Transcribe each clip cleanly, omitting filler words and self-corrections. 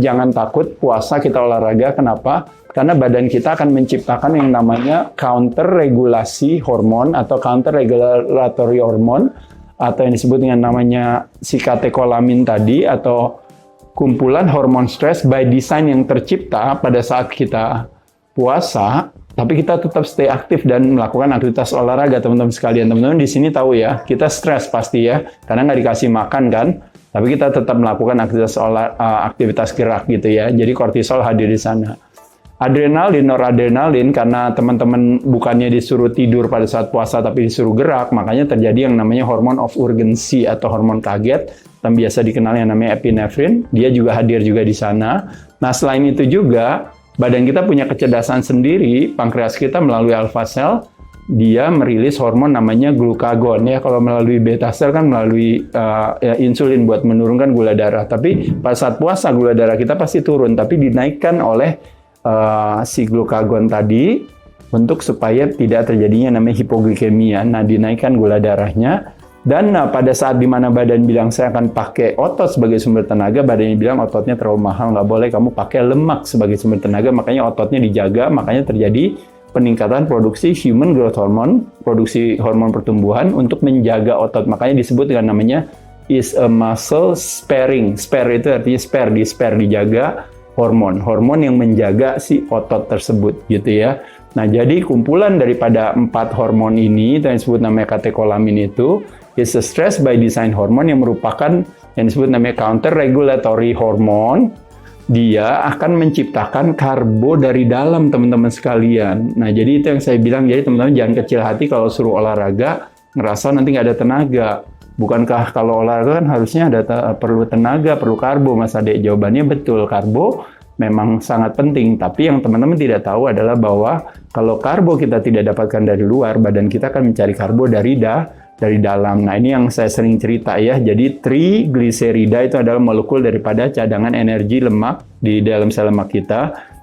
jangan takut puasa kita olahraga. Kenapa? Karena badan kita akan menciptakan yang namanya counter regulasi hormon atau counter regulatory hormon, atau yang disebut dengan namanya si katekolamin tadi, atau kumpulan hormon stres by design yang tercipta pada saat kita puasa, tapi kita tetap stay aktif dan melakukan aktivitas olahraga, teman-teman sekalian. Teman-teman di sini tahu ya, kita stres pasti ya, karena nggak dikasih makan kan, tapi kita tetap melakukan aktivitas gerak gitu ya. Jadi kortisol hadir di sana. Adrenalin, noradrenalin, karena teman-teman bukannya disuruh tidur pada saat puasa, tapi disuruh gerak, makanya terjadi yang namanya hormon of urgency atau hormon kaget, yang biasa dikenal yang namanya epinefrin, dia juga hadir juga di sana. Nah, selain itu juga, badan kita punya kecerdasan sendiri, pankreas kita melalui alpha cell, dia merilis hormon namanya glukagon ya. Kalau melalui beta cell kan melalui insulin buat menurunkan gula darah. Tapi pada saat puasa gula darah kita pasti turun, tapi dinaikkan oleh si glukagon tadi untuk supaya tidak terjadinya namanya hipoglikemia. Nah, dinaikkan gula darahnya. Dan pada saat dimana badan bilang saya akan pakai otot sebagai sumber tenaga, badannya bilang ototnya terlalu mahal, nggak boleh kamu pakai lemak sebagai sumber tenaga, makanya ototnya dijaga, makanya terjadi peningkatan produksi human growth hormone, produksi hormon pertumbuhan untuk menjaga otot, makanya disebut dengan namanya is a muscle sparing. Spare itu artinya spare dijaga hormon yang menjaga si otot tersebut gitu ya. Nah, jadi kumpulan daripada 4 hormon ini yang disebut namanya katekolamin itu is a stress by design hormone yang merupakan yang disebut namanya counter regulatory hormone. Dia akan menciptakan karbo dari dalam, teman-teman sekalian. Nah, jadi itu yang saya bilang, jadi teman-teman jangan kecil hati kalau suruh olahraga ngerasa nanti nggak ada tenaga. Bukankah kalau olahraga kan harusnya ada perlu tenaga, perlu karbo, Mas Ade? Jawabannya betul, karbo memang sangat penting. Tapi yang teman-teman tidak tahu adalah bahwa kalau karbo kita tidak dapatkan dari luar, badan kita akan mencari karbo dari dalam. Nah, ini yang saya sering cerita ya. Jadi trigliserida itu adalah molekul daripada cadangan energi lemak di dalam sel lemak kita.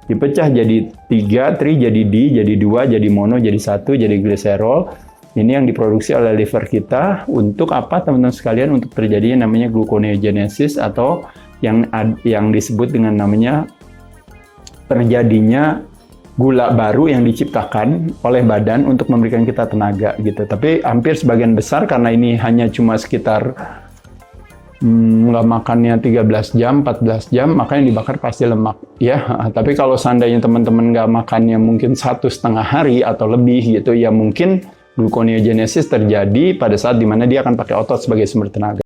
Dipecah jadi 3, tri jadi di, jadi 2, jadi mono, jadi 1, jadi gliserol. Ini yang diproduksi oleh liver kita untuk apa, teman-teman sekalian? Untuk terjadinya namanya gluconeogenesis atau yang disebut dengan namanya terjadinya gula baru yang diciptakan oleh badan untuk memberikan kita tenaga gitu. Tapi hampir sebagian besar karena ini hanya cuma sekitar nggak makannya 13 jam, 14 jam, maka yang dibakar pasti lemak ya. Tapi kalau seandainya teman-teman nggak makannya mungkin 1,5 hari atau lebih gitu, ya mungkin gluconeogenesis terjadi pada saat dimana dia akan pakai otot sebagai sumber tenaga.